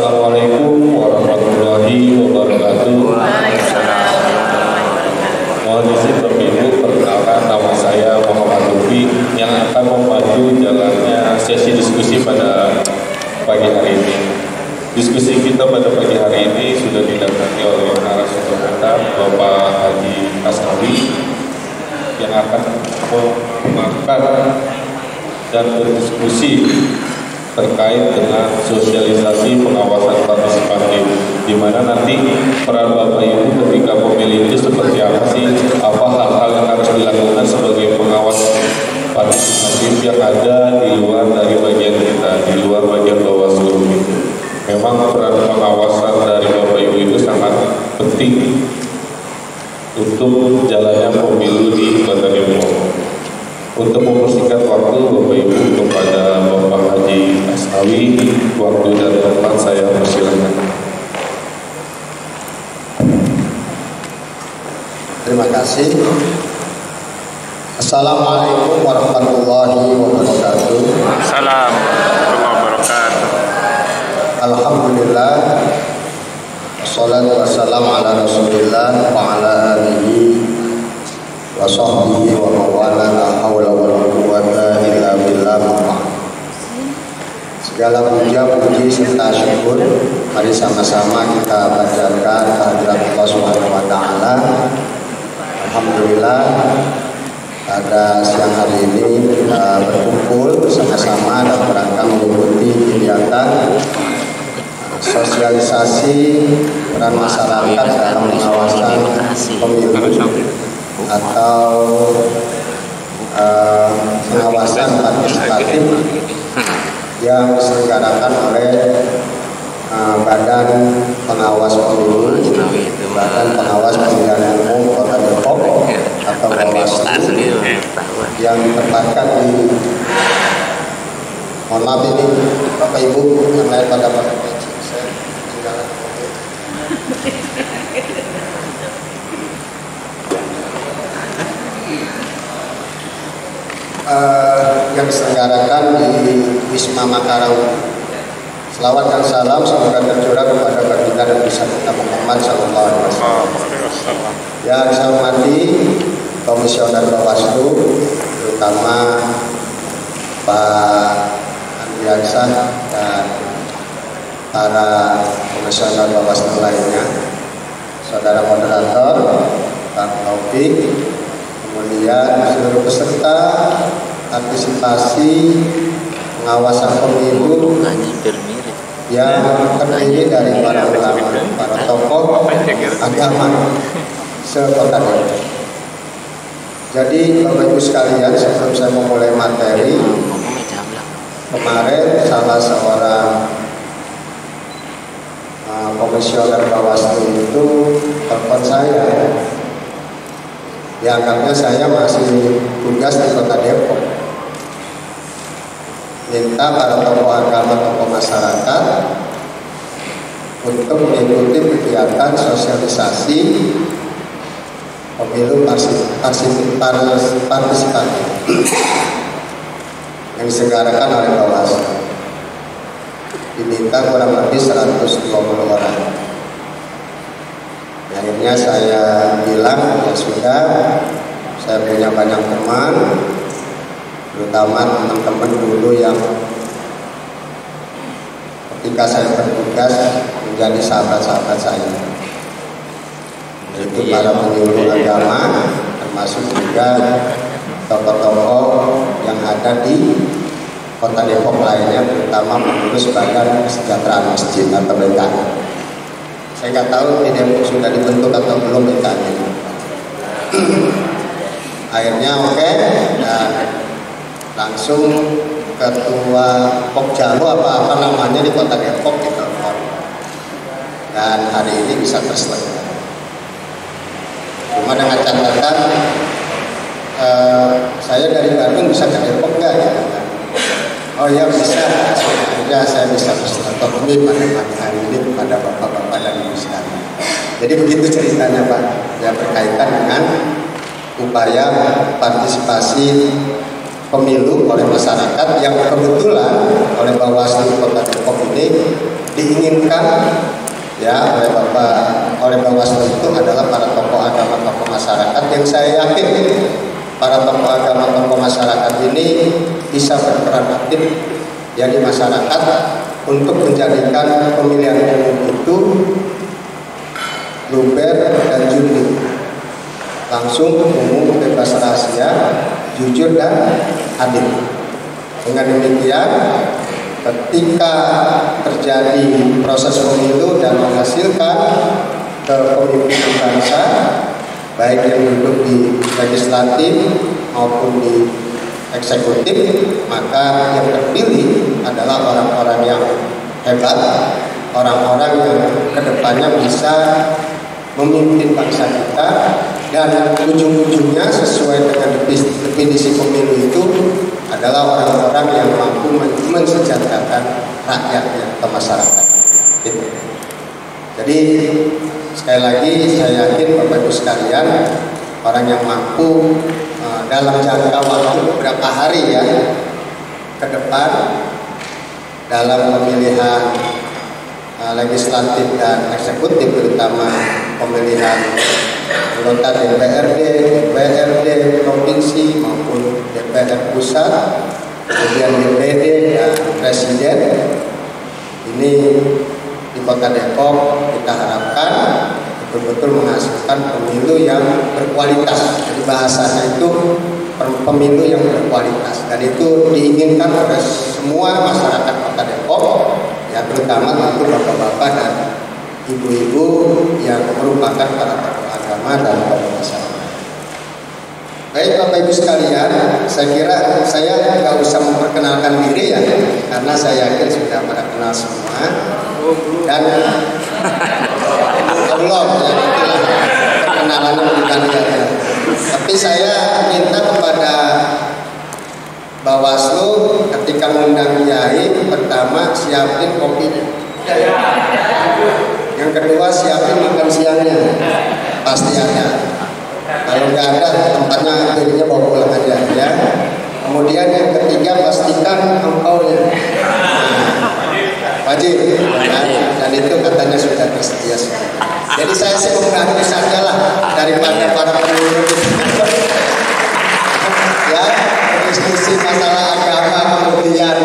Assalamualaikum warahmatullahi wabarakatuh. Mohon izin Bapak Ibu, perkenalkan nama saya Muhammad Lufi yang akan membantu jalannya sesi diskusi pada pagi hari ini. Diskusi kita pada pagi hari ini sudah didampingi oleh narasumber kita, Bapak Haji Asnawi, yang akan memaparkan dan berdiskusi terkait dengan sosialisasi pengawasan partisipatif, di mana nanti peran Bapak Ibu ketika pemilih itu seperti apa sih, apa hal-hal yang harus dilakukan sebagai pengawas partisipatif yang ada di luar dari bagian kita, di luar bagian Bawaslu. Memang peran pengawasan dari Bapak Ibu itu sangat penting untuk jalannya pemilu di Kota Depok. Untuk mempersingkat waktu, Bapak Ibu, kepada Bapak Haji Asnawi, waktu dan tempat saya persilakan. Terima kasih. Assalamualaikum warahmatullahi wabarakatuh. Assalamualaikum warahmatullahi wabarakatuh. Alhamdulillah. Wassalatu wassalamu ala Rasulillah wa ala alihi wa sahbihi wa mawala la hawla wa la quwwata illa billah. Segala puja, puji serta syukur mari sama-sama kita panjatkan kehadirat Allah Subhanahu wa taala. Alhamdulillah pada siang hari ini kita berkumpul bersama-sama dalam rangka mengikuti kegiatan sosialisasi peran masyarakat dalam pengawasan pemilu atau pengawasan partisipatif yang diselenggarakan oleh Badan Pengawas Pemilu, Badan Pengawas Pemilihan Umum Kota Depok atau Bawaslu yang ditempatkan di, mohon maaf ini Bapak Ibu yang lain pada pakai peci, saya tinggalkan. Yang diselenggarakan di Wisma Makassar. Selawat dan salam semoga tercurah kepada baginda Nabi kita Muhammad sallallahu alaihi wasallam. Yang saya hormati Komisioner Bawaslu, terutama Pak Andriansah dan para komisioner Bawaslu lainnya, saudara moderator Pak Taufik, kemudian seluruh peserta partisipasi pengawasan pemilu yang terdiri dari para ulama, para tokoh agama se-Kota Depok. Jadi Bapak Ibu sekalian, sebelum saya memulai materi, kemarin salah seorang komisioner Bawaslu itu telepon saya. Dianggapnya saya masih tugas di Kota Depok, minta para tokoh agama, tokoh masyarakat untuk mengikuti kegiatan sosialisasi pemilu partisipatif yang diselenggarakan oleh Bawaslu. Diminta kurang lebih 120 orang. Akhirnya saya bilang ya sudah, saya punya banyak teman, terutama teman-teman dulu yang ketika saya bertugas menjadi sahabat-sahabat saya, yaitu para penyuluh agama, termasuk juga tokoh-tokoh yang ada di Kota Depok lainnya, terutama pengurus Badan Kesejahteraan Masjid atau BKM. Saya nggak tahu di Depok sudah dibentuk atau belum BKM. Akhirnya oke, dan langsung ketua Pokjalu apa namanya di Kota Depok ditelepon, dan hari ini bisa terselenggara. Cuma dengan catatan saya dari Bandung bisa ke Depok nggak gitu kan? Oh ya bisa, ya saya bisa bersilaturahmi pada pagi hari ini kepada bapak-bapak dan ibu sekalian. Jadi begitu ceritanya Pak, ya berkaitan dengan upaya partisipasi pemilu oleh masyarakat yang kebetulan oleh Bawaslu Kota Depok ini diinginkan ya oleh Bawaslu itu adalah para tokoh agama, tokoh masyarakat yang saya yakin para tokoh agama, tokoh masyarakat ini bisa berperan aktif ya di masyarakat untuk menjadikan pemilihan umum itu luber dan jurdil, langsung, umum, bebas rahasia, jujur dan adil. Dengan demikian, ketika terjadi proses pemilu dan menghasilkan kepemimpinan bangsa, baik yang duduk di legislatif maupun di eksekutif, maka yang terpilih adalah orang-orang yang hebat, orang-orang yang kedepannya bisa memimpin bangsa kita, dan ujung-ujungnya sesuai dengan definisi pemilu itu adalah orang-orang yang mampu mensejahterakan rakyatnya ke masyarakat. Jadi sekali lagi saya yakin Bapak Ibu sekalian, orang yang mampu dalam jangka waktu beberapa hari ya ke depan dalam pemilihan legislatif dan eksekutif, terutama pemilihan anggota DPRD, DPRD provinsi maupun DPR pusat, kemudian DPD dan presiden. Ini di Kota Depok kita harapkan betul-betul menghasilkan pemilu yang berkualitas. Jadi bahasanya itu pemilu yang berkualitas, dan itu diinginkan oleh semua masyarakat Kota Depok, ya terutama tentu bapak-bapak dan ibu-ibu yang merupakan para tokoh agama dan tokoh masyarakat. Baik Bapak Ibu sekalian, saya kira saya nggak usah memperkenalkan diri ya, karena saya yakin sudah pada kenal semua. Dan Allah ya itulah perkenalannya bukan ya. Tapi saya minta kepada Bawaslu ketika mengundang kiai, pertama siapin kopinya. Yang kedua siapin makan siangnya, pasti ada. Kalau nggak ada tempatnya akhirnya bawa pulang aja ya. Kemudian yang ketiga pastikan angpaunya wajib kan? Dan itu katanya sudah tersedia. Jadi saya sih membantu saja lah daripada para pemilu ya diskusi masalah agama kemudian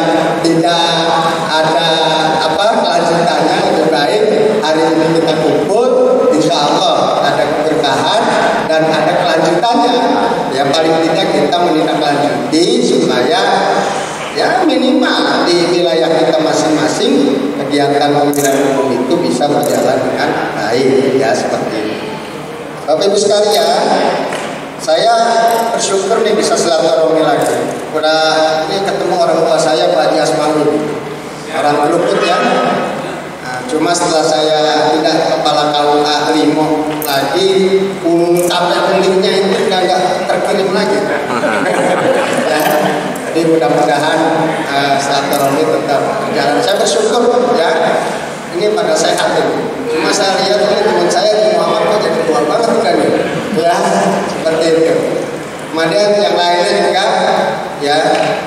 tidak ada kelanjutannya. Lebih baik hari ini kita kumpul, insya Allah ada keberkahan dan ada kelanjutannya. Ya paling tidak kita menindaklanjuti supaya ya minimal di wilayah kita masing-masing kegiatan pemilihan umum itu bisa berjalan dengan baik ya, seperti ini. Bapak Ibu sekalian, saya bersyukur nih bisa silaturahmi lagi. Udah ini ketemu orang tua saya Pak Haji Asmaul, orang Luput ya. Nah, cuma setelah saya tidak kepala KUA Limo lagi, tablet linknya itu udah nggak terkirim lagi. Ya. Jadi mudah-mudahan silaturahmi tetap berjalan. Saya bersyukur ya, ini pada sehat ini. Cuma saya lihat ini teman saya di Muhammad kok jadi tua banget kan ya, seperti itu. Kemudian yang lainnya juga ya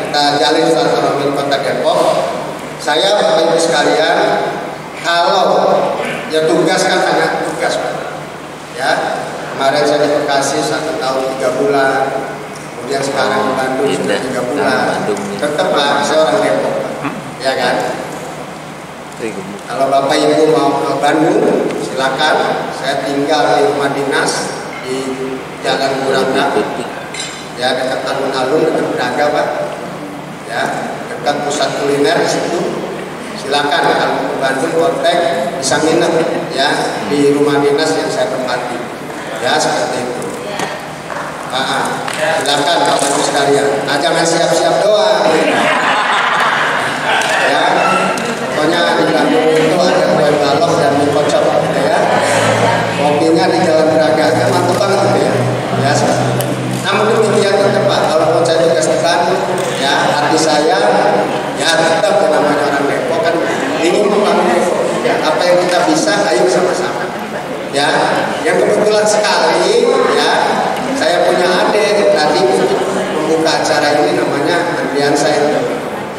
kita jalin silaturahmi Kota Depok. Saya Bapak Ibu sekalian, kalau ya tugas kan hanya tugas ya. Kemarin saya di Bekasi 1 tahun 3 bulan. Kemudian sekarang di Bandung sudah 3 bulan. Tetap Pak, saya orang Depok, ya kan? Kalau Bapak Ibu mau ke Bandung, silakan. Saya tinggal di rumah dinas di Jalan Burangga, ya dekat alun-alun, dekat Braga Pak, ya dekat pusat kuliner di situ. Silakan kalau ke Bandung kontak, bisa nginep ya di rumah dinas yang saya tempati, ya seperti itu. Silakan Bapak Ibu sekalian. Nah, jangan siap-siap doang. Ya, pokoknya di Bandung itu ada kue balok dan mie kocok, ya. Kopinya di Jalan Braga, kan mantap banget ya. Ya, namun demikian tetap Pak, kalau saya tugas di Bandung, ya hati saya, ya tetap namanya orang Depok kan ingin membangun Depok. Ya, apa yang kita bisa, ayo sama-sama. Ya, yang kebetulan sekali, ya. Saya punya adik tadi membuka acara ini namanya Andriansa itu.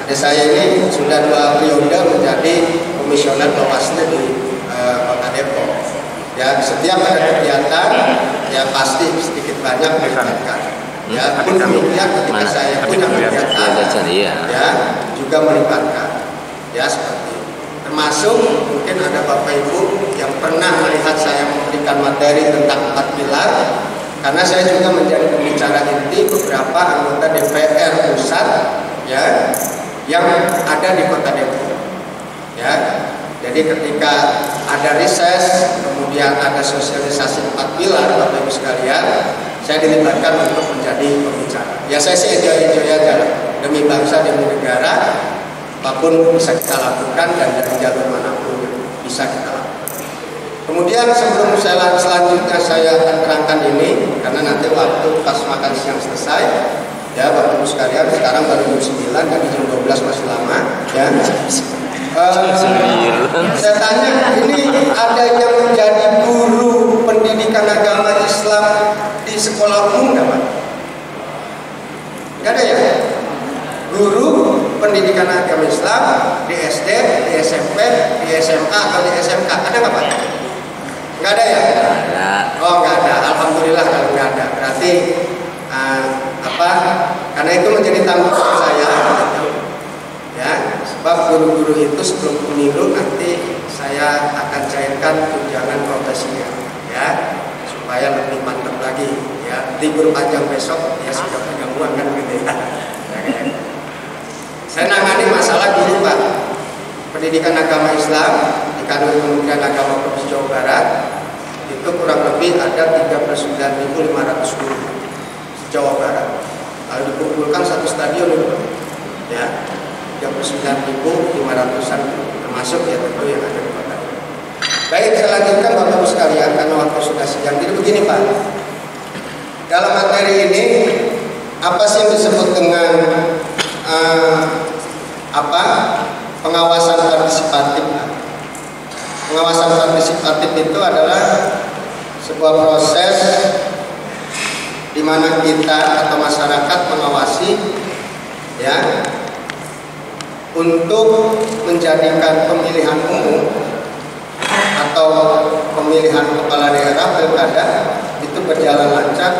Adik saya ini sudah 2 periode menjadi komisioner Bawaslu di Kota Depok. Ya, setiap ada kegiatan ya pasti sedikit banyak melibatkan. Ya, pun demikian ketika saya punya kegiatan ya juga melibatkan. Ya, seperti itu. Termasuk mungkin ada Bapak Ibu yang pernah melihat saya memberikan materi tentang 4 pilar, karena saya juga menjadi pembicara inti beberapa anggota DPR pusat ya yang ada di Kota Depok. Ya, jadi ketika ada riset, kemudian ada sosialisasi 4 pilar, Bapak Ibu sekalian, saya dilibatkan untuk menjadi pembicara. Ya, saya sih enjoy aja lah. Demi bangsa, demi negara, apapun bisa kita lakukan dan dari jalur manapun bisa kita lakukan. Kemudian sebelum selanjutnya saya akan terangkan ini, karena nanti waktu pas makan siang selesai, ya Bapak Ibu sekalian, sekarang baru jam 9, jadi jam 12 masih lama, ya. Saya tanya, ini ada yang menjadi guru pendidikan agama Islam di sekolah umum nggak Pak? Nggak ada ya? Guru pendidikan agama Islam di SD, di SMP, di SMA atau di SMK, ada nggak Pak? Nggak ada ya? Oh nggak ada, alhamdulillah kalau nggak ada. Berarti karena itu menjadi tanggung jawab saya, ya. Sebab guru-guru itu sebelum pemilu nanti saya akan cairkan tunjangan profesinya, ya, supaya lebih mantap lagi, ya. Libur panjang besok, ya sudah pertemuan kan gitu ya. Saya nangani masalah guru Pak, pendidikan agama Islam di kantor Kementerian Agama Provinsi Jawa Barat itu kurang lebih ada 39.500 guru Jawa Barat. Kalau dikumpulkan satu stadion itu, ya 39.500-an termasuk ya tentu yang ada di kota. Baik, saya lanjutkan Bapak Ibu sekalian karena waktu sudah siang. Jadi begini Pak, dalam materi ini apa sih yang disebut dengan pengawasan partisipatif? Pengawasan partisipatif itu adalah sebuah proses di mana kita atau masyarakat mengawasi, ya, untuk menjadikan pemilihan umum atau pemilihan kepala daerah pilkada itu berjalan lancar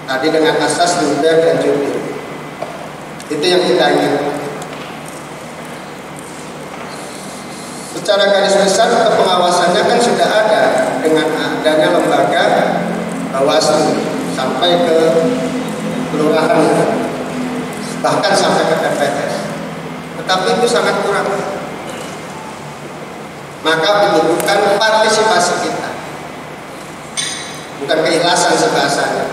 tadi dengan asas luber dan jurdil. Itu yang kita inginkan. Secara garis besar pengawasannya kan sudah ada dengan adanya lembaga Bawaslu sampai ke kelurahan, bahkan sampai ke TPS. Tetapi itu sangat kurang. Maka dibutuhkan partisipasi kita, bukan keikhlasan sebahasanya,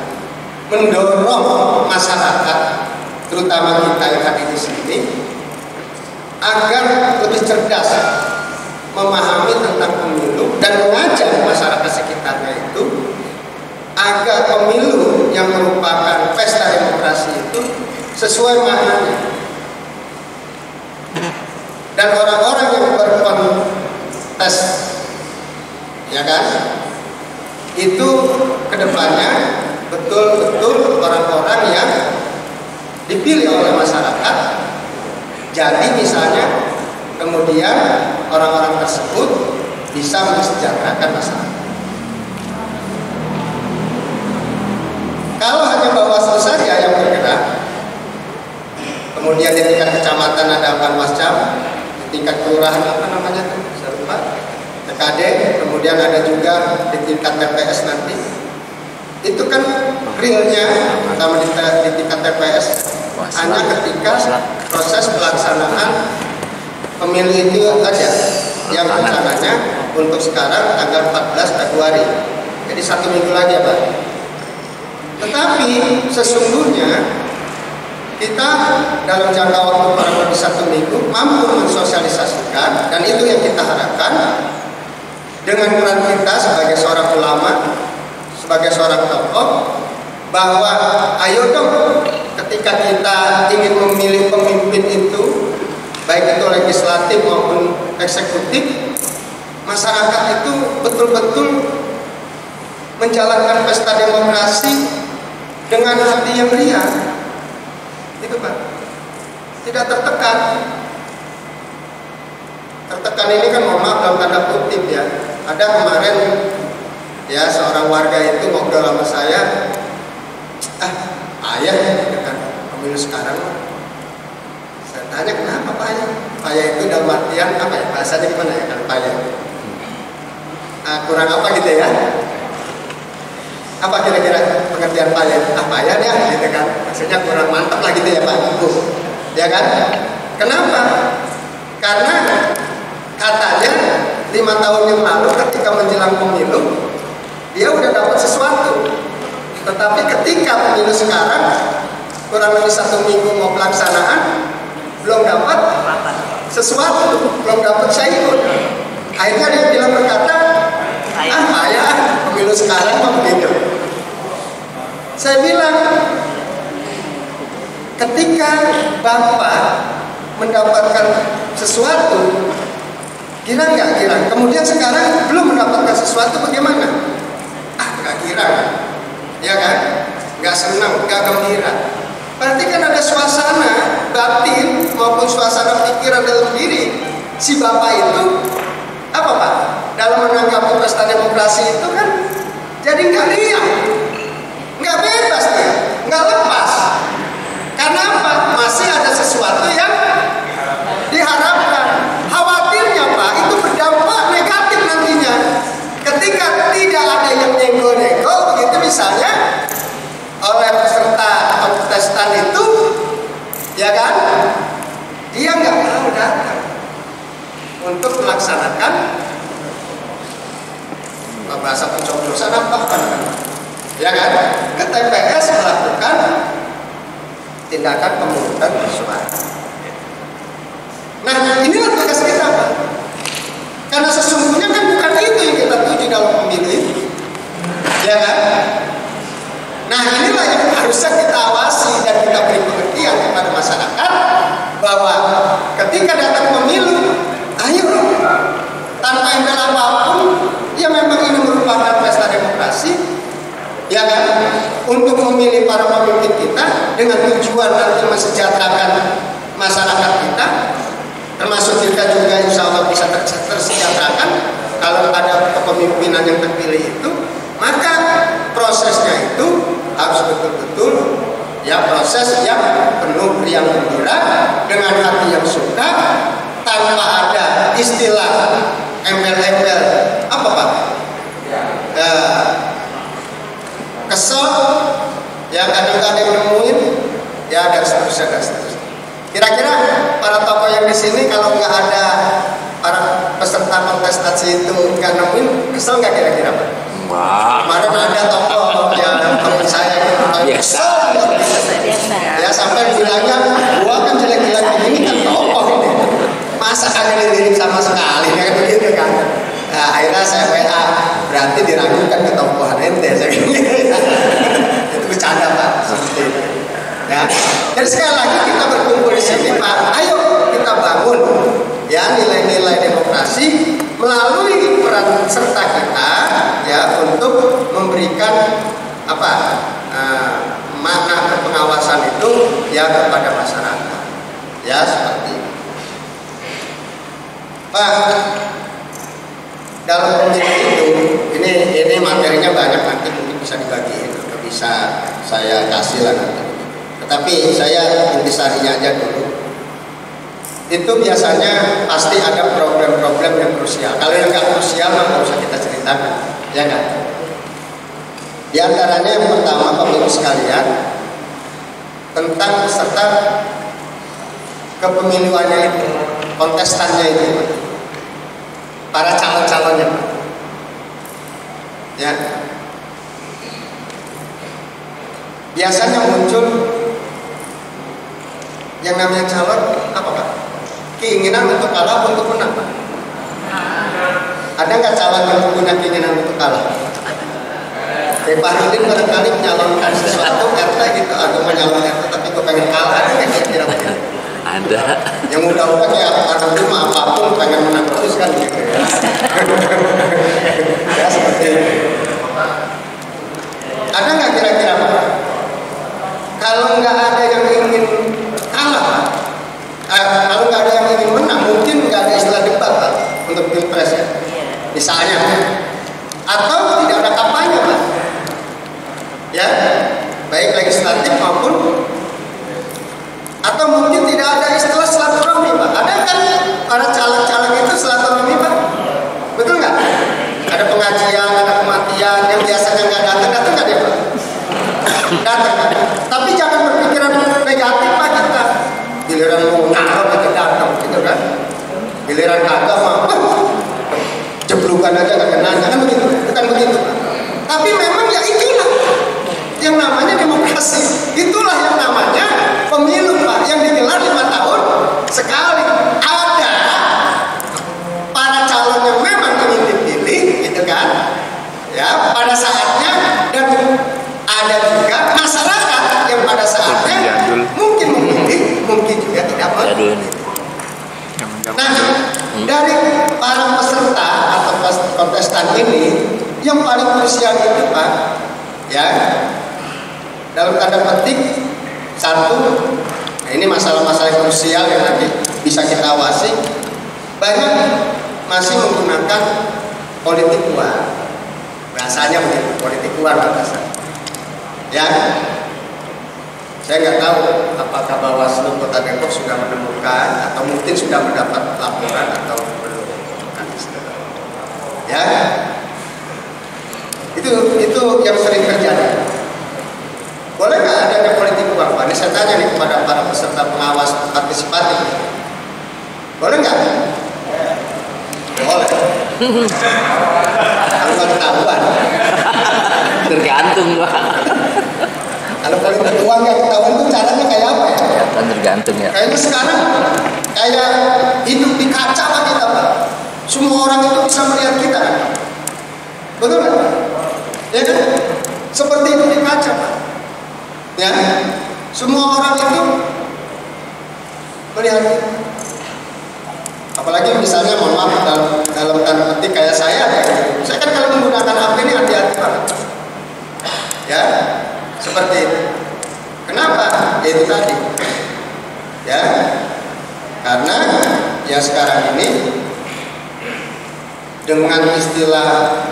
mendorong masyarakat, terutama kita yang hadir di sini, agar lebih cerdas memahami tentang pemilu dan mengajak masyarakat sekitarnya itu agar pemilu yang merupakan pesta demokrasi itu sesuai maknanya. Dan orang-orang yang berkontes, ya kan, itu kedepannya betul-betul orang-orang yang dipilih oleh masyarakat. Jadi misalnya kemudian orang-orang tersebut bisa mensejahterakan masyarakat. Kalau hanya Bawaslu saja yang bergerak, kemudian di tingkat kecamatan ada Panwascam, di tingkat kelurahan apa namanya tuh, saya lupa, TKD, kemudian ada juga di tingkat TPS nanti. Itu kan realnya, terutama di tingkat TPS, hanya ketika proses pelaksanaan pemilu itu aja yang rencananya untuk sekarang tanggal 14 Februari. Jadi 1 minggu lagi ya Pak. Tetapi sesungguhnya kita dalam jangka waktu kurang lebih 1 minggu mampu mensosialisasikan, dan itu yang kita harapkan dengan peran kita sebagai seorang ulama, sebagai seorang tokoh, bahwa ayo dong ketika kita ingin memilih pemimpin itu, baik itu legislatif maupun eksekutif, masyarakat itu betul-betul menjalankan pesta demokrasi dengan hati yang riang, tidak tertekan. Tertekan ini kan mohon maaf dalam tanda kutip ya. Ada kemarin ya seorang warga itu ngobrol sama saya, ayah gitu kan, pemilu sekarang. Saya tanya kenapa payah? Payah itu dalam artian apa ya, bahasanya gimana ya kan payah? Kurang apa gitu ya? Apa kira-kira pengertian payah? Payah ya gitu kan, maksudnya kurang mantap lah gitu ya Pak Ibu, ya kan? Kenapa? Karena katanya 5 tahun yang lalu ketika menjelang pemilu dia udah dapat sesuatu, tetapi ketika pemilu sekarang kurang lebih 1 minggu mau pelaksanaan belum dapat sesuatu, belum dapat sayur. Akhirnya dia bilang berkata, payah pemilu sekarang kok begitu. Saya bilang, ketika Bapak mendapatkan sesuatu, girang nggak girang? Kemudian sekarang belum mendapatkan sesuatu, bagaimana? Nggak girang, ya kan? Nggak senang, nggak gembira. Berarti kan ada suasana batin maupun suasana pikiran dalam diri si Bapak itu apa Pak? Dalam menanggapi pesta demokrasi itu kan jadi nggak riang, nggak bebas dia, nggak lepas. Karena apa? Masih ada sesuatu yang diharapkan. Khawatirnya Pak, itu berdampak negatif nantinya. Ketika tidak ada yang nego-nego, begitu misalnya oleh peserta kontestan itu, ya kan, dia nggak mau datang untuk melaksanakan bahasa pencoblosan apa kan, ya kan, ke TPS melakukan tindakan pemungutan suara. Nah, inilah tugas kita Pak. Karena sesungguhnya kan bukan itu yang kita tuju dalam pemilu itu, ya kan? Nah, inilah yang harusnya kita awasi dan kita beri pengertian kepada masyarakat bahwa ketika datang pemilu, ayo tanpa embel apapun, ya memang ini merupakan pesta demokrasi, ya kan? Untuk memilih para pemimpin kita dengan tujuan nanti mensejahterakan masyarakat kita, termasuk kita juga insya Allah bisa tersejahterakan kalau ada kepemimpinan yang terpilih itu. Maka prosesnya itu harus betul-betul ya proses yang penuh riang gembira dengan hati yang suka, tanpa ada istilah embel-embel apa Pak? Kesel, ya kadang-kadang nemuin, ya dan seterusnya dan seterusnya. Kira-kira para tokoh yang di sini kalau nggak ada para peserta kontestasi itu nggak nemuin, kesel nggak kira-kira Pak? Kemarin ada tokoh yang teman saya biasa, ya sampai bilangnya, gua kan jelek-jelek begini kan tokoh ini, masa kagak dilirik sama sekali, kayak begitu kan? Nah, akhirnya saya WA, berarti diragukan ketokohan ente, saya gitu. Itu bercanda Pak, seperti itu. Ya, dan sekali lagi kita berkumpul di sini Pak, ayo kita bangun ya nilai-nilai demokrasi melalui peran serta kita ya untuk memberikan apa makna pengawasan itu ya kepada masyarakat ya seperti itu. Pak, dalam pemilu itu ini materinya banyak, nanti mungkin bisa dibagiin atau bisa saya kasih lah nanti. Tetapi saya intisarinya aja dulu. Itu biasanya pasti ada problem-problem yang krusial. Kalau yang nggak krusial nggak usah kita ceritakan, ya kan? Di antaranya yang pertama Bapak-Ibu sekalian tentang peserta kepemiluannya itu, kontestannya itu, para calon-calonnya, ya. Biasanya muncul yang namanya calon apa Pak? Keinginan untuk kalah untuk menang. Ada nggak calon yang punya keinginan untuk kalah? Pak Rudin barangkali menyalonkan sesuatu RT gitu, atau menyalon RT tapi kok pengen kalah, ada nggak kira-kira begitu? Ada. Yang mudah-mudahan ya Pak Rudin mah apapun pengen menang terus kan gitu ya. Ya seperti itu. Ada nggak kira-kira Pak? Kalau nggak ada yang ingin kalah, misalnya, atau tidak ada kampanye Pak, ya, baik legislatif maupun, atau mungkin tidak ada istilah silaturahmi Pak. Ada kan para caleg-caleg itu silaturahmi Pak, betul nggak? Ada pengajian, ada kematian, yang biasanya nggak datang nggak dia Pak? Datang Pak. Tapi jangan berpikiran negatif Pak kita. Giliran mau nangkep kita datang, gitu kan? Giliran kagak mah, jeblukan aja nggak kena, kan begitu? Bukan begitu Pak. Tapi memang ya itulah yang namanya demokrasi. Itulah yang namanya pemilu Pak, yang digelar 5 tahun sekali. Ada para calon yang memang ingin dipilih, gitu kan? Ya, pada saatnya, dan ada juga masyarakat yang pada saatnya mungkin memilih, mungkin juga tidak memilih. Nah, dari para peserta atau kontestan ini, yang paling krusial itu Pak, ya, dalam tanda petik satu, nah ini masalah-masalah krusial yang nanti bisa kita awasi. Banyak masih menggunakan politik uang, bahasanya begitu, politik uang bahasanya. Ya, saya nggak tahu apakah Bawaslu Kota Depok sudah menemukan atau mungkin sudah mendapat laporan atau belum. Ya, itu yang sering terjadi. Boleh nggak adanya politik uang Pak? Ini saya tanya nih kepada para peserta pengawas partisipatif. Boleh nggak? Boleh. Kalau nggak ketahuan. Tergantung Pak. Kalau politik uang yang ketahuan itu caranya kayak apa ya? Kan tergantung ya. Kayaknya sekarang kayak hidup di kaca Pak kita Pak. Semua orang itu bisa melihat kita kan? Betul nggak? Ya kan? Seperti itu di kaca Pak. Ya, semua orang itu melihat. Apalagi misalnya, mohon maaf, dalam tanda petik kayak saya kan kalau menggunakan HP ini hati-hati banget. Ya, seperti itu. Kenapa? Ya itu tadi. Ya, karena ya sekarang ini dengan istilah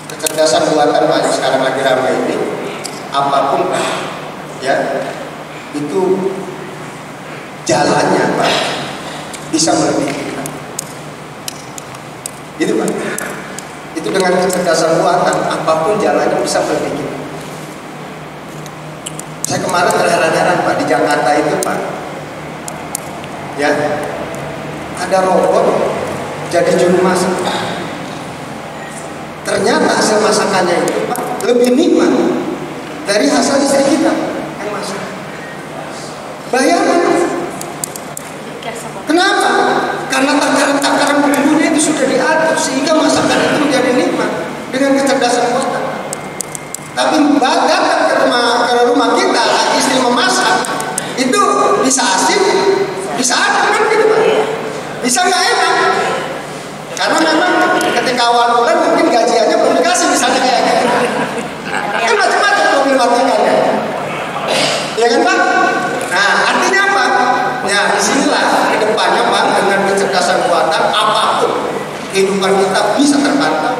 kecerdasan buatan Pak yang sekarang lagi ramai ini, apapun Pak, ya, itu jalannya Pak bisa melebihi kita. Itu Pak. Itu dengan kecerdasan buatan, apapun jalannya bisa melebihi kita. Saya kemarin terheran-heran Pak di Jakarta itu Pak, ya, ada robot jadi juru masak. Ternyata hasil masakannya itu Pak lebih nikmat dari hasil istri kita yang masak. Bayangkan. Kenapa? Karena takaran-takaran bumbunya itu sudah diatur sehingga masakan itu menjadi nikmat dengan kecerdasan buatan. Tapi datang ke rumah kita, istri memasak, itu bisa asin, bisa adem kan gitu Pak. Bisa nggak enak. Karena memang ketika awal bulan mungkin gajiannya belum dikasih, misalnya kayak gitu. Kan macam-macam problematikanya. Ya kan Pak? Nah, artinya apa? Ya, disinilah kedepannya Pak, dengan kecerdasan buatan apapun kehidupan kita bisa terpantau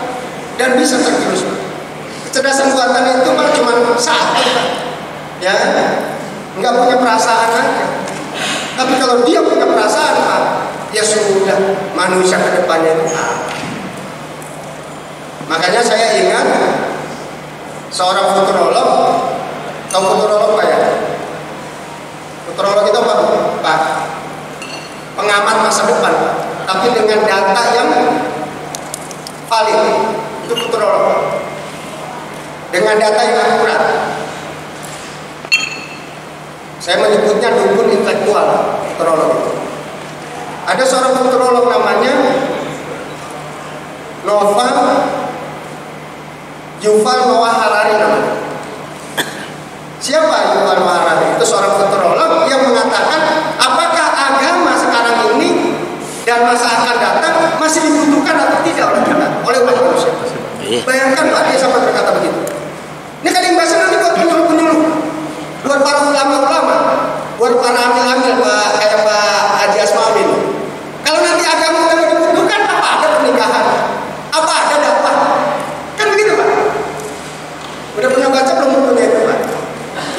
dan bisa tergerus. Kecerdasan buatan itu Pak cuma satu Pak. Ya, nggak punya perasaan aja. Tapi kalau dia punya perasaan Pak, ya sudah, manusia kedepannya itu Makanya saya ingat seorang futurolog, tahu futurolog Pak ya? Futurolog itu apa Pak? Pengamat masa depan, tapi dengan data yang valid, itu futurolog. Dengan data yang akurat. Saya menyebutnya dukun intelektual, futurolog itu. Ada seorang futurolog namanya Yuval Noah Harari namanya. Siapa Yuval Noah Harari? Itu seorang futurolog yang mengatakan apakah agama sekarang ini dan masa akan datang masih dibutuhkan atau tidak oleh umat manusia. Bayangkan Pak, dia sampai berkata begitu. Ini kan imbasnya nanti buat penyuluh-penyuluh, buat para ulama-ulama, buat para amil-amil Pak, kayak Pak Haji Asmawi. Kalau nanti agama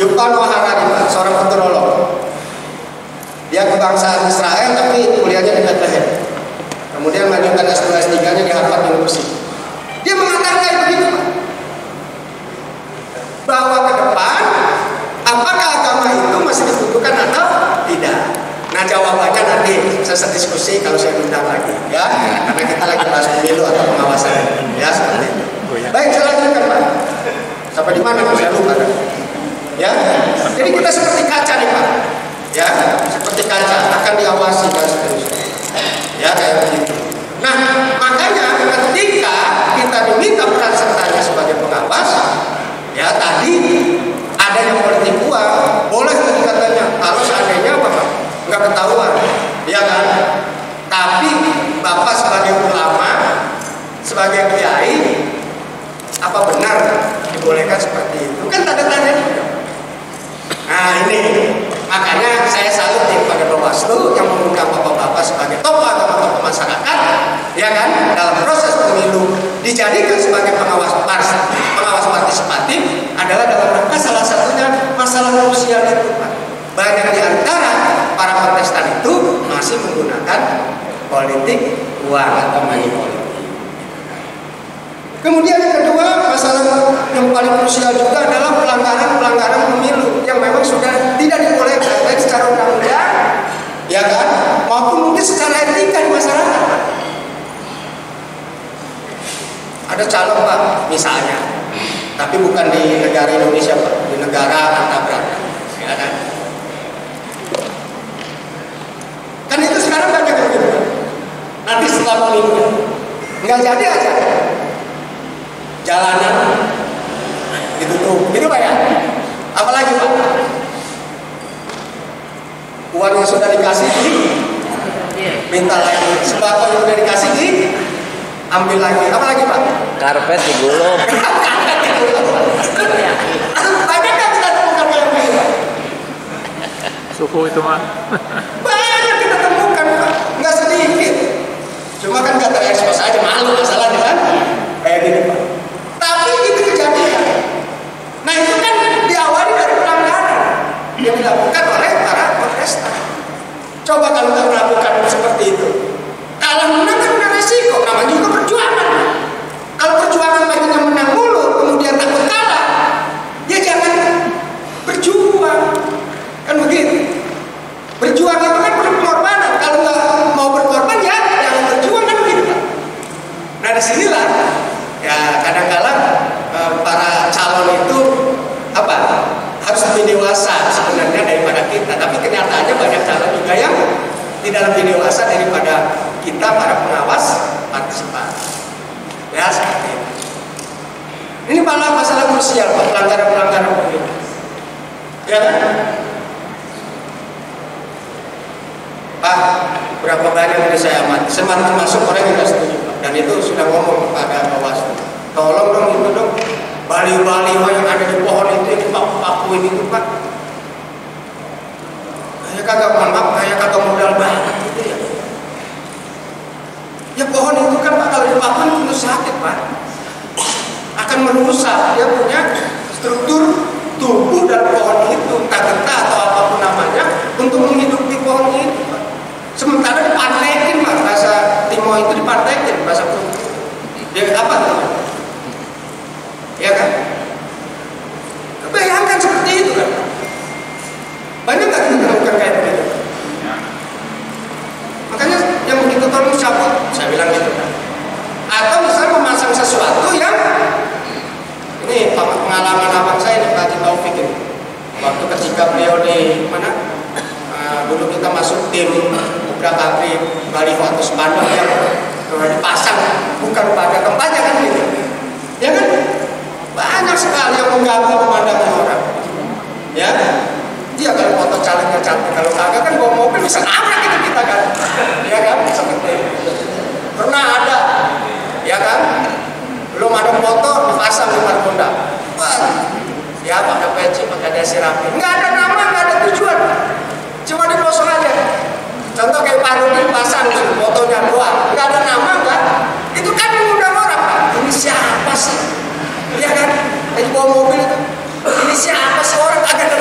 Yuval Noah Harari, Pak, seorang futurolog. Dia kebangsaan Israel tapi kuliahnya di Bethlehem. Kemudian melanjutkan S2 S3-nya di Harvard University. Dia mengatakan kayak begitu, Pak. Bahwa ke depan apakah agama itu masih dibutuhkan atau tidak? Nah, jawabannya nanti saya diskusi kalau saya undang lagi, ya. Karena kita lagi bahas pemilu atau pengawasan, ya seperti itu. Baik, saya lanjutkan, Pak. Sampai di mana? Saya lupa. Ya, jadi kita seperti kaca nih, Pak. Ya, seperti kaca akan diawasi dan seterusnya. Ya, kayak begitu. Nah, makanya ketika kita diminta peran sertanya sebagai pengawas, ya tadi ada yang politik uang, boleh tadi katanya kalau seandainya Bapak nggak ketahuan, ya kan? Tapi Bapak sebagai ulama, sebagai kiai, apa benar dibolehkan seperti itu? Kan tanda-tanda juga. Nah ini, makanya saya salut kepada Bawaslu yang mengundang bapak-bapak sebagai tokoh atau tokoh masyarakat, ya kan, dalam proses pemilu dijadikan sebagai pengawas partisipatif adalah dalam rangka salah satunya masalah krusial itu, Pak. Banyak di antara para kontestan itu masih menggunakan politik uang atau money politik. Kemudian yang kedua, masalah yang paling krusial juga adalah pelanggaran pemilu yang memang sudah tidak dibolehkan baik secara undang-undang, ya kan, maupun mungkin secara etika di masyarakat. Ada calon, Pak, misalnya, tapi bukan di negara Indonesia, Pak, di negara antabrata, ya kan? Kan itu sekarang banyak yang gitu. Nanti setelah pemilu nggak jadi aja. Jalanan ditutup, gitu Pak ya. Apalagi Pak, uang yang sudah dikasih minta lagi, sembako yang sudah dikasih ambil lagi. Apalagi Pak, karpet digulung. Banyak yang kita temukan kayak begini Pak. Suhu itu mah. Banyak kita temukan Pak, nggak sedikit. Cuma kan nggak terekspos aja, malu masalahnya kan, kayak gini Pak. Tapi itu kejadian. Nah itu kan diawali dari pelanggaran yang dilakukan oleh para kontestan. Coba kalau kita melakukan seperti itu, kalau menang kan udah resiko, namanya juga perjuangan. Kalau perjuangan banyak yang menang mulu, kemudian takut kalah, ya jangan berjuang. Kan begitu. Berjuang itu kan perlu pengorbanan. Kalau nggak mau berkorban ya jangan berjuang, kan begitu Pak. Nah disinilah ya kadang-kadang para calon itu harus lebih dewasa sebenarnya daripada kita, tapi kenyataannya banyak calon juga yang tidak lebih dewasa daripada kita para pengawas partisipatif. Ya seperti itu. Ini masalah krusial, pelanggaran pemilu. Ya kan? Pak, berapa banyak yang saya amati, semakin masuk orang yang tidak setuju Pak. Dan itu sudah ngomong kepada Bawaslu, tolong dong itu dong, baliho yang ada di pohon itu yang dipaku-pakuin itu Pak, kayak kagak modal banget gitu ya. Ya pohon itu kan Pak kalau dipakuin itu sakit Pak, akan merusak dia punya struktur tubuh dan pohon itu, entah getah atau apapun namanya, untuk menghidupi pohon itu Pak. Sementara dipantekin Pak, bahasa Timo itu dipantekin, bahasa dia apa tuh? Ya kan? Bayangkan seperti itu kan? Banyak nggak kita lakukan kayak begitu? Makanya yang begitu tolong cabut, saya bilang gitu kan? Atau misalnya memasang sesuatu yang ini pengalaman abang saya nih, Pak Haji Taufik ini. Waktu ketika beliau di mana? Dulu kita masuk tim beberapa kali baliho atau spanduk yang dipasang bukan pada tempatnya kan gitu. Ya kan? Banyak sekali yang mengganggu pemandangan orang. Ya, dia kalau foto calegnya cantik, kalau kagak kan bawa mobil bisa nabrak kita kan. Ya kan? Seperti itu. Pernah ada, ya kan? Belum ada foto dipasang di Margonda. Ya pakai peci, pakai dasi rapi. Nggak ada nama, nggak ada tujuan. Cuma dipasang aja. Contoh kayak Pak Rudi pasang fotonya doang, nggak ada nama kan? Itu kan mengundang orang. Ini siapa sih? Ya kan? Lagi bawa mobil itu. Ini siapa sih orang? Agak ada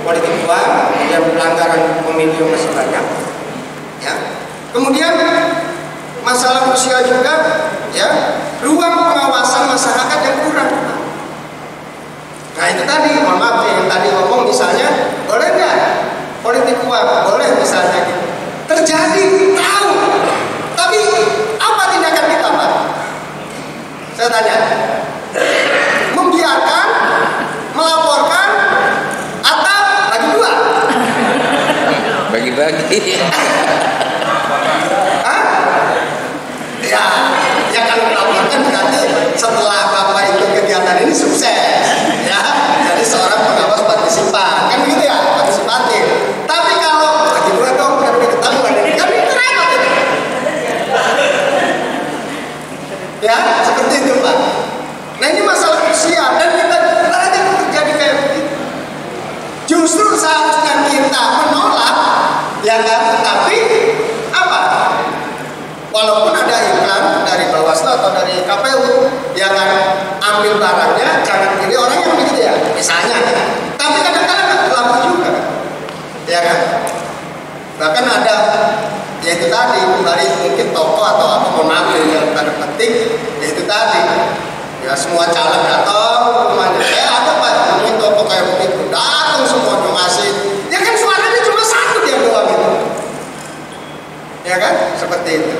politik uang, kemudian pelanggaran pemilu masih banyak, ya. Kemudian masalah sosial juga, ya, ruang pengawasan masyarakat yang kurang. Nah itu tadi, mohon maaf yang tadi ngomong misalnya, boleh nggak politik uang? Boleh misalnya gitu. Terjadi, tahu, tapi apa tindakan kita, Pak? Saya tanya, membiarkan, melaporkan, atau bagi dua? Bagi-bagi. Hah? Ya kalau melaporkan berarti setelah Bapak ikut kegiatan ini sukses, ya. Jadi seorang pengawas partisipan, kan begitu ya, partisipatif. Tapi kalau bagi dua dong, biar diketahui kan itu repot itu. Ya, seperti itu Pak. Nah ini masalah sosial dan kita banyak terjadi kayak begitu. Justru seharusnya kita menolak, ya kan? Tapi apa? Walaupun ada iklan dari Bawaslu atau dari KPU, ya kan, ambil barangnya jangan pilih orang yang begitu ya, misalnya. Tapi kadang-kadang nggak berlaku juga, ya kan? Bahkan ada, yaitu tadi kembali mungkin toko atau apa mau ngambil yang tanda petik, yaitu tadi, ya semua caleg datang rumahnya, ada Pak, ini toko kayak begitu, datang semua ngasih, ya kan suaranya cuma satu dia doang gitu, ya kan, seperti itu.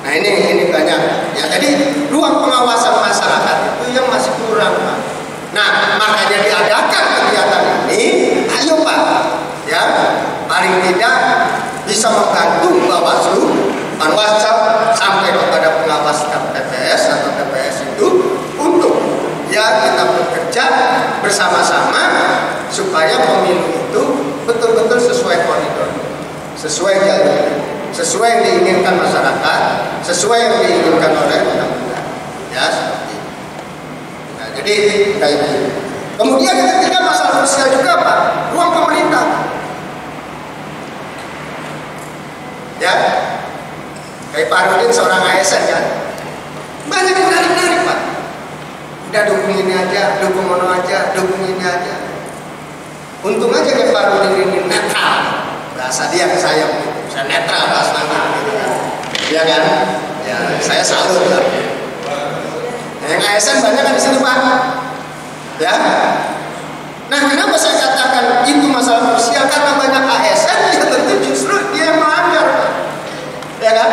Nah ini banyak, ya jadi ruang pengawasan masyarakat itu yang masih kurang Pak. Nah makanya diadakan kegiatan ini, ayo Pak, ya paling tidak bisa membantu Bawaslu, Panwascam sampai kepada pengawas TPS atau TPS itu untuk ya kita bekerja bersama-sama supaya pemilu itu betul-betul sesuai koridor, sesuai jalur, sesuai yang diinginkan masyarakat, sesuai yang diinginkan oleh undang-undang, ya seperti itu. Nah, jadi kayak gitu. Kemudian yang ketiga masalah sosial juga Pak, ruang pemerintah, ya. Kayak Pak Rudin seorang ASN kan, banyak yang narik-narik Pak. Udah dukung ini aja, dukung ono aja, dukung ini aja. Untung aja kayak Pak Rudin ini netral, bahasa dia ke saya begitu. Saya netral bahasa gitu kan. Iya kan? Ya, saya salut lah. Yang ASN banyak kan di sini Pak. Ya. Nah, kenapa saya katakan itu masalah sosial? Karena banyak ASN ya tentu justru dia yang melanggar. Ya kan?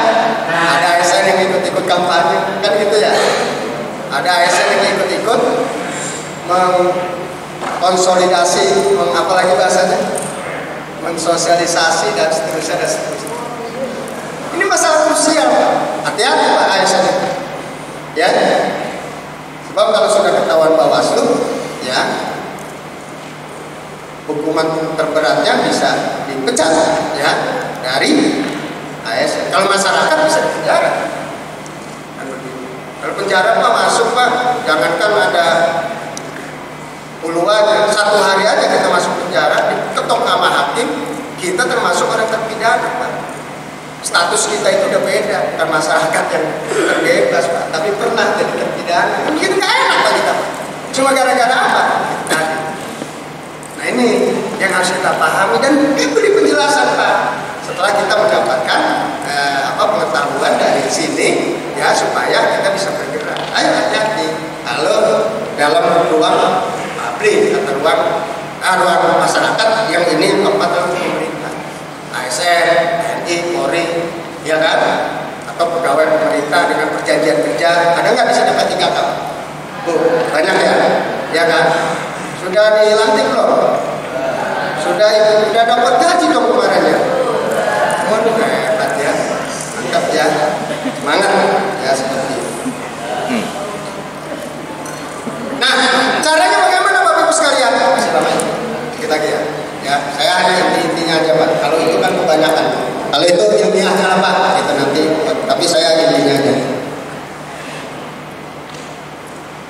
Ada ASN yang ikut-ikut kampanye, kan gitu ya. Ada ASN yang ikut-ikut mengkonsolidasi, apalagi bahasanya, mensosialisasi dan seterusnya dan seterusnya. Ini masalah krusial, hati-hati Pak ASN itu, ya. Sebab kalau sudah ketahuan Bawaslu, ya, hukuman terberatnya bisa dipecat, ya, dari ASN. Kalau masyarakat bisa dipenjara. Kalau penjara Pak masuk Pak, jangankan ada puluhan, satu hari aja kita masuk penjara, diketok sama hakim, kita termasuk orang terpidana Pak. Status kita itu udah beda, bukan masyarakat yang terbebas Pak, tapi pernah jadi terpidana. Mungkin nggak enak Pak kita Pak. Cuma gara-gara apa? Nah ini yang harus kita pahami dan diberi penjelasan Pak. Setelah kita mendapatkan pengetahuan dari sini, ya supaya kita bisa bergerak. Ayo hati-hati kalau dalam ruang publik atau ruang masyarakat yang ini tempat pemerintah, ASN, TNI, Polri, ya kan, atau pegawai pemerintah dengan perjanjian kerja, ada nggak bisa dapat 3 tahun? Banyak ya kan? Sudah dilantik belum? Sudah dapat gaji dong kemarin ya? Waduh hebat ya, mantap ya, semangat ya seperti itu. Nah, caranya bagaimana Bapak Ibu sekalian? Masih lama dikit lagi ya. Ya, saya hanya intinya aja Pak. Kalau itu kan kebanyakan. Kalau itu ilmiahnya lah Pak, itu nanti. Tapi saya intinya aja.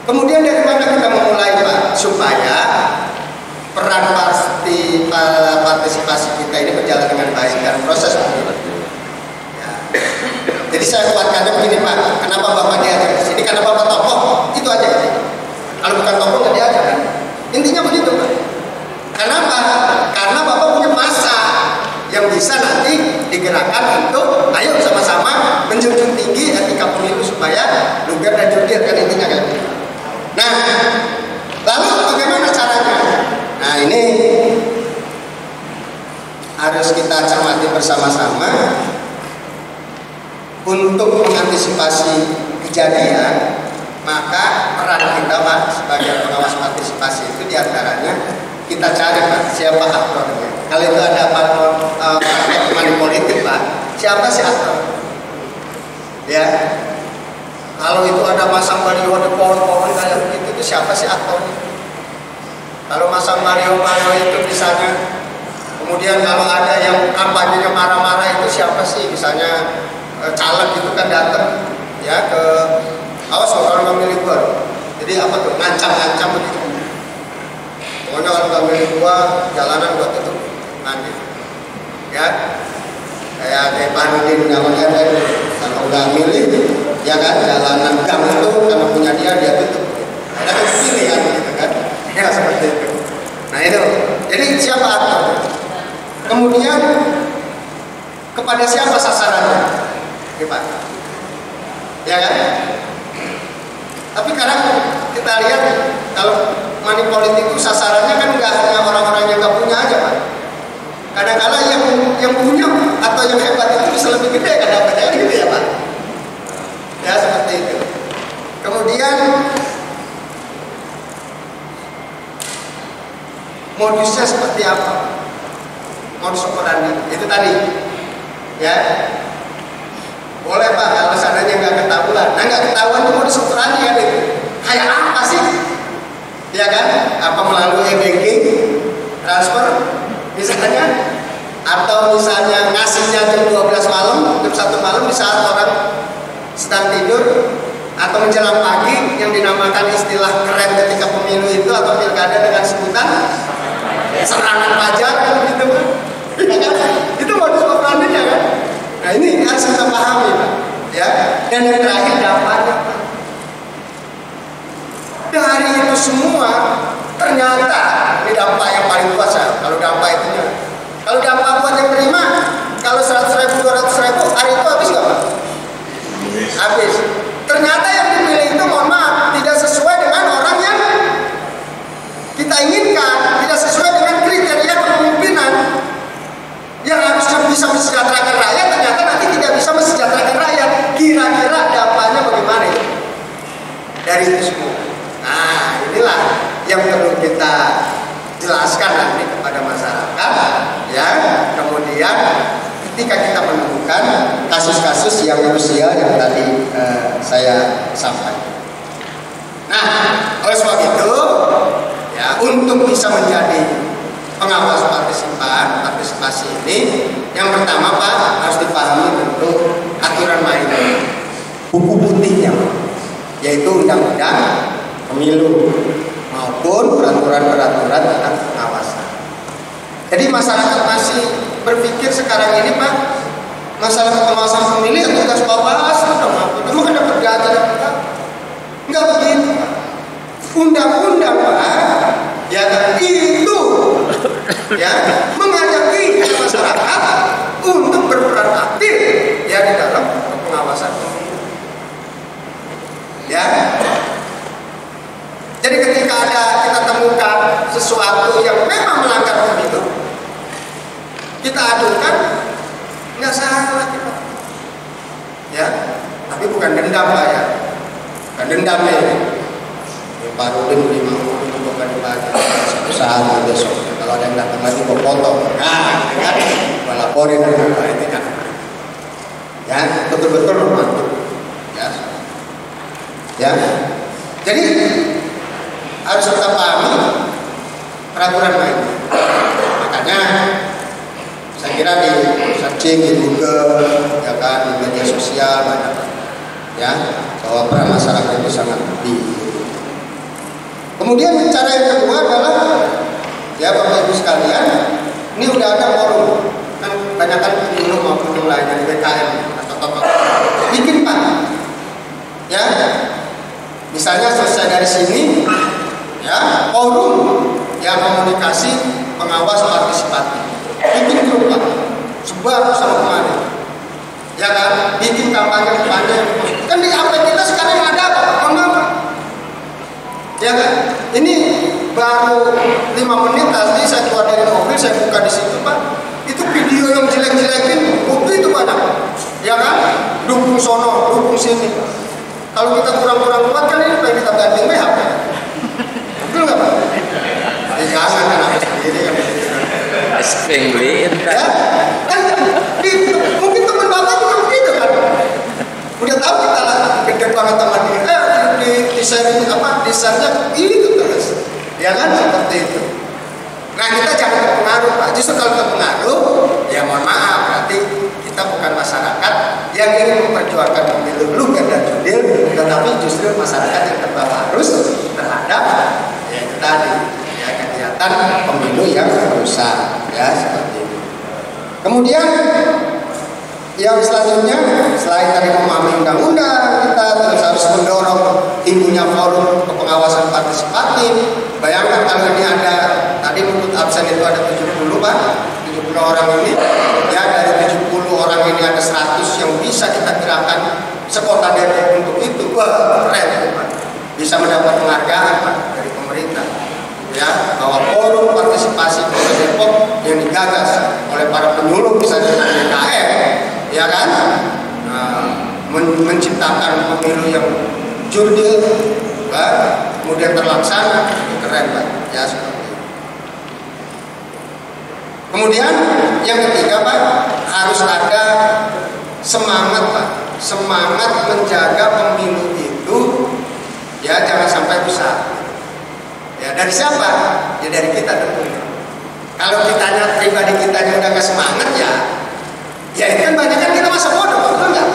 Kemudian dari mana kita memulai Pak? Supaya peran partisipasi kita ini berjalan dengan baik dan proses ya. Jadi saya kuatkannya begini Pak. Kenapa Bapak diajak ke sini? Karena Bapak tokoh. Itu aja. Kalau bukan tokoh nggak diajak kan? Intinya begitu Pak. Kenapa? bisa nanti digerakkan untuk ayo sama-sama menjunjung tinggi etika pemilu supaya luber dan jurdil, kan intinya kayak gitu. Nah, lalu bagaimana caranya? Nah, ini harus kita cermati bersama-sama untuk mengantisipasi kejadian. Maka peran kita Pak sebagai pengawas partisipasi itu diantaranya kita cari Pak siapa aktornya. Kalau itu ada money politik Pak, siapa sih aktor? Ya, kalau itu ada masang baliho di pohon-pohon kayak begitu, itu siapa sih aktornya? Kalau masang baliho itu misalnya, kemudian kalau ada yang kampanyenya marah-marah itu siapa sih? Misalnya caleg itu kan datang ya ke awas orang memilih gua. Jadi apa tuh? Ngancam-ngancam begitu. Pokoknya kalau nggak milih gua, jalanan gua tutup nanti. Ya, kayak Pak Nudin namanya kan, kalau nggak milih, ya kan jalanan gang itu karena punya dia tutup. Ada pilihan gitu kan? Ya seperti itu. Nah itu. Jadi siapa aktor? Kemudian kepada siapa sasarannya? Ya Pak. Ya kan? Tapi kadang kita lihat kalau money politik itu sasarannya kan nggak hanya orang-orang yang nggak punya aja Pak. Kadang-kadang yang punya atau yang hebat itu bisa lebih gede kadang-kadang gitu ya Pak. Ya seperti itu. Kemudian modusnya seperti apa? Modus operandi itu tadi, ya. Boleh Pak kalau seandainya nggak ketahuan. Nah nggak ketahuan itu modus operandi kan itu. Kayak apa sih? Ya kan? Apa melalui e-banking, transfer, misalnya, atau misalnya ngasihnya jam 12 malam, jam 1 malam di saat orang sedang tidur, atau menjelang pagi yang dinamakan istilah keren ketika pemilu itu atau pilkada dengan sebutan serangan pajak kan gitu Pak. Ya kan? Itu modus operandinya kan? Nah ini harus kita pahami Pak. Ya. Dan yang terakhir dampaknya Pak. Dari itu semua ternyata ini dampak yang paling luas ya. Kalau dampak itunya, kalau dampak buat yang terima, kalau 100.000, 200.000 hari itu habis nggak Pak? Habis. Ternyata yang dipilih itu mohon maaf tidak sesuai dengan orang yang kita inginkan, tidak sesuai dengan kriteria kepemimpinan yang harusnya bisa mesejahterakan rakyat, ternyata nanti tidak bisa mesejahterakan rakyat. Kira-kira dampaknya bagaimana itu? Dari itu semua. Nah, inilah yang perlu kita jelaskan nanti kepada masyarakat, ya. Kemudian ketika kita menemukan kasus-kasus yang krusial yang tadi saya sampaikan. Nah, oleh sebab itu, ya, untuk bisa menjadi pengawas partisipasi ini, yang pertama Pak harus dipahami bentuk aturan main, buku putihnya, yaitu undang-undang pemilu maupun peraturan-peraturan tentang pengawasan. Jadi masyarakat masih berpikir sekarang ini Pak, masalah pengawasan pemilu ya tugas Bawaslu dong, kamu kan dapat data kita. Enggak begitu Pak. Undang-undang Pak, ya itu ya mengajaki masyarakat untuk berperan aktif ya di dalam pengawasan pemilu. Ya. Jadi ketika kita temukan sesuatu yang memang melanggar pemilu, kita adukan, nggak salah kita. Ya, tapi bukan dendam Pak ya, bukan dendam ya. Pak Rudin beli mau bukan dibagi satu saat besok. Kalau ada yang datang lagi mau potong, nah, kan, mau laporin itu kan. Ya, betul-betul normatif. Ya, ya. Jadi harus kita pahami peraturan main. Makanya saya kira di searching di Google, ya kan, di media sosial banyak, ya, bahwa peran masyarakat itu sangat penting. Kemudian cara yang kedua adalah, ya Bapak Ibu sekalian, ini udah ada forum, kan banyak kan pemilu maupun yang lainnya di BKM atau tokoh bikin Pak, ya, misalnya selesai dari sini. Ya, forum yang komunikasi pengawas partisipatif. Bikin grup Pak, 10 baru 5 menit tadi saya keluar dari mobil, saya buka di situ Pak, itu video yang jelek-jelekin itu banyak, ya kan? Dukung sono, dukung sini. Kalau kita kurang-kurang kuat kan ini pengen kita ganti HP. Betul nggak Pak? Ya jangan kan aku sendiri kan. Ya, kan mungkin teman Bapak juga begitu kan. Udah tahu kita lah gede banget sama dia. Di sharing apa? Desainnya itu terus. Ya kan seperti itu. Nah kita jangan terpengaruh Pak. Justru kalau terpengaruh, ya mohon maaf, berarti kita bukan masyarakat yang ingin memperjuangkan pemilu lugas dan jurdil, tetapi justru masyarakat yang terbawa arus terhadap ya itu tadi ya kegiatan pemilu yang merusak ya seperti itu. Kemudian yang selanjutnya selain dari memahami undang-undang, kita terus harus mendorong tingginya forum pengawasan partisipatif. Bayangkan kalau ini ada, tadi menurut absen itu ada 70 Pak, 70 orang ini, ya dari 70 orang ini ada 100 yang bisa kita gerakan sekota Depok untuk itu. Wah keren Pak, bisa mendapat penghargaan Pak dari pemerintah. Ya, bahwa forum partisipasi Kota Depok yang digagas oleh para penyuluh misalnya DKM, ya kan, menciptakan pemilu yang jurdil, kemudian terlaksana, keren Pak, ya seperti itu. Kemudian yang ketiga Pak, harus ada semangat Pak, semangat menjaga pemilu itu, ya jangan sampai rusak. Ya dari siapa? Ya dari kita tentunya. Kalau kitanya pribadi kitanya udah gak semangat ya itu kan banyak kan kita masa bodoh, betul nggak?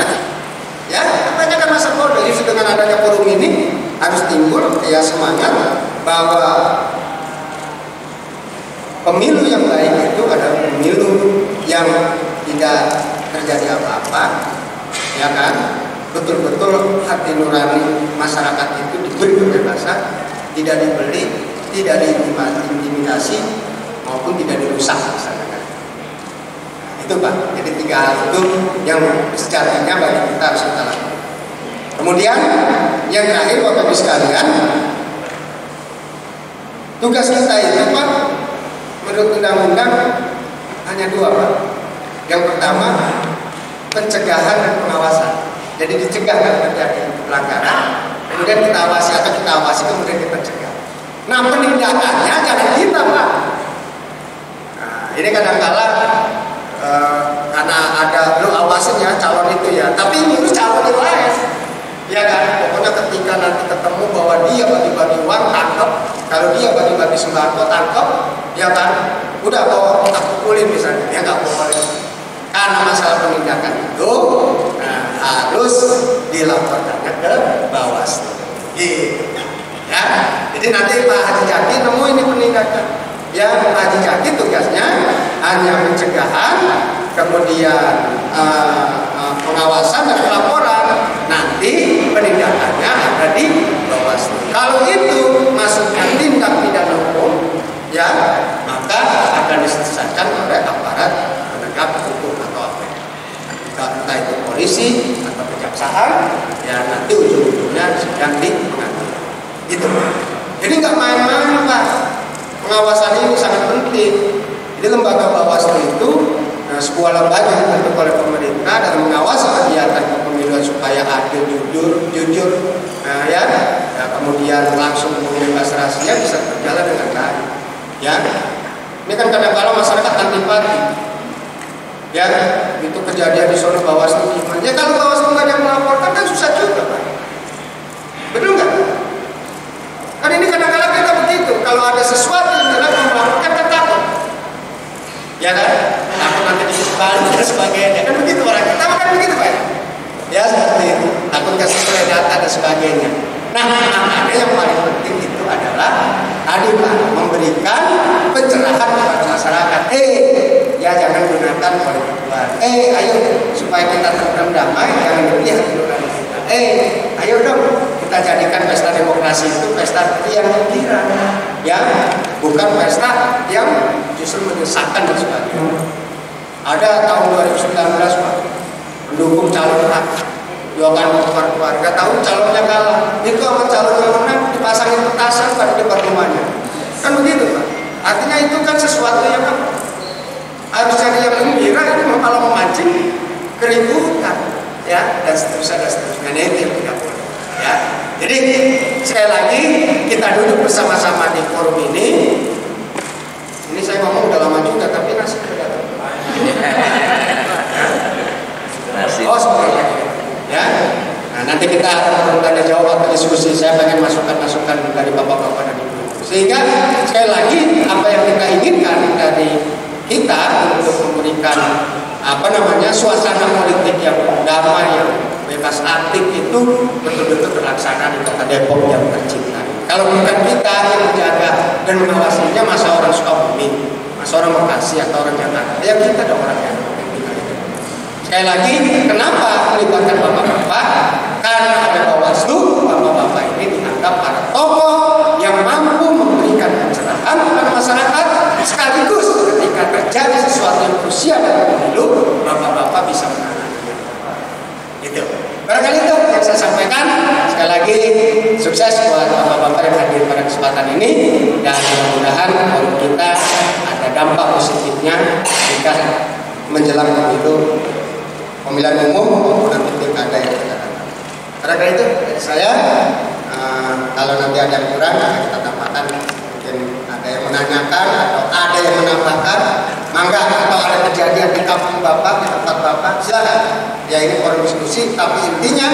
Ya banyak kan masa bodoh. Jadi dengan adanya forum ini harus timbul ya semangat bahwa pemilu yang baik itu adalah pemilu yang tidak terjadi apa-apa, ya kan? Betul-betul hati nurani masyarakat itu diberi kebebasan, tidak dibeli, tidak diintimidasi maupun tidak dirusak misalkan. Itu Pak. Jadi 3 hal itu yang sejatinya bagi kita harus kita lakukan. Kemudian yang terakhir Bapak Ibu sekalian, tugas kita itu Pak menurut undang-undang hanya 2 Pak. Yang pertama pencegahan dan pengawasan. Jadi dicegah kalau terjadi pelanggaran, kemudian kita awasi atau kita awasi kemudian kita cegah. Nah penindakannya jangan kita Pak. Nah, ini kadang-kala karena ada lu awasin ya calon itu ya, tapi ngurus calon yang lain, ya kan? Pokoknya ketika nanti ketemu bahwa dia bagi-bagi uang tangkap, kalau dia bagi-bagi sembako tangkap, ya kan? Udah bawa kita pukulin misalnya, ya nggak boleh. Karena masalah penindakan itu harus dilaporkannya ke Bawaslu. Gitu. Ya, jadi nanti Pak Haji Jaki nemu ini penindakan. Ya, Pak Haji Jaki tugasnya hanya pencegahan, kemudian pengawasan dan pelaporan. Nanti penindakannya ada di Bawaslu. Kalau itu masuknya tindak pidana hukum, ya maka akan diselesaikan oleh aparat penegak hukum atau apa? Entah itu polisi atau kejaksaan, ya nanti ujung-ujungnya sedang di pengadilan. Gitu. Jadi nggak main-main Pak. Pengawasan ini sangat penting. Jadi lembaga Bawaslu itu sebuah lembaga yang dibentuk oleh pemerintah dalam mengawasi kegiatan kepemiluan supaya adil, jujur, ya, kemudian langsung bebas rahasia bisa berjalan dengan baik. Ya, ini kan kadang-kadang masyarakat antipati. Ya, itu kejadian di Solo Bawaslu gimana? Ya kalau Bawaslu nggak ada yang melaporkan kan susah juga Pak. Betul nggak? Kan ini kadang-kadang kita begitu. Kalau ada sesuatu yang tidak melaporkan kan takut. Ya kan? Takut nanti dikembali dan sebagainya. Kan begitu orang kita kan begitu Pak. Ya seperti itu. Takut nggak sesuai data dan sebagainya. Nah, makanya yang paling penting itu adalah tadi Pak, memberikan pencerahan kepada masyarakat. Ya jangan gunakan politik uang. Ayo supaya kita tetap damai, jangan berpihak kepada kita. Ayo dong kita jadikan pesta demokrasi itu pesta yang gembira, ya, bukan pesta yang justru menyesatkan dan sebagainya. Ada tahun 2019 Pak, mendukung calon hak, doakan keluarga, tahu calonnya kalah, itu sama calon yang menang dipasangin petasan pada depan rumahnya. Kan begitu Pak. Artinya itu kan sesuatu yang harus jadi yang gembira, ini malah memancing keributan, ya, dan seterusnya. Nah, itu yang tidak boleh, ya. Jadi sekali lagi kita duduk bersama-sama di forum ini. Ini saya ngomong udah lama juga, tapi nasi sudah datang. Oh sebenarnya, ya. Nah, nanti kita tanya jawab atau diskusi. Saya pengen masukan-masukan dari bapak-bapak dan ibu. Sehingga sekali lagi apa yang kita inginkan dari kita untuk memberikan suasana politik yang damai, yang bebas aktif itu betul-betul terlaksana di Kota Depok yang tercinta. Kalau bukan kita yang menjaga dan mengawasinya, masa orang Sukabumi, masa orang Bekasi atau orang Jakarta, yang kita ada orang yang sekali lagi, kenapa melibatkan bapak-bapak? Karena ada Bawaslu, bapak-bapak ini dianggap para tokoh yang mampu memberikan pencerahan kepada masyarakat, sekaligus ketika terjadi sesuatu yang krusial dalam pemilu, bapak-bapak bisa menangani. Itu. Barangkali itu yang saya sampaikan. Sekali lagi, sukses buat bapak-bapak yang hadir pada kesempatan ini, dan mudah-mudahan forum kita ada dampak positifnya jika menjelang pemilu, pemilihan umum maupun nanti pilkada yang kita datang. Karena itu dari saya, kalau nanti ada yang kurang kita tambahkan, mungkin ada yang menanyakan atau ada yang menambahkan, mangga, atau ada kejadian di kampung bapak, di tempat bapak, silakan. Ya ini forum diskusi, tapi intinya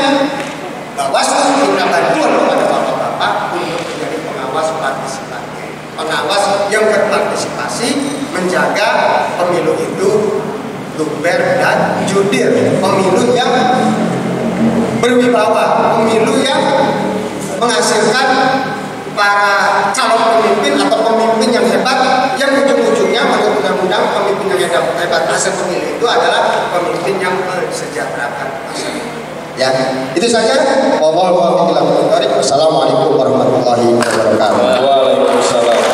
Bawaslu minta bantuan kepada bapak-bapak untuk menjadi pengawas partisipatif, pengawas yang berpartisipasi menjaga pemilu itu luber dan jurdil, pemilu yang berwibawa, pemilu yang menghasilkan para calon pemimpin atau pemimpin yang hebat, yang ujung-ujungnya menurut undang-undang pemimpin yang hebat hasil pemilu itu adalah pemimpin yang mensejahterakan masyarakat. Ya, itu saja. Wassalamualaikum warahmatullahi wabarakatuh. Waalaikumsalam.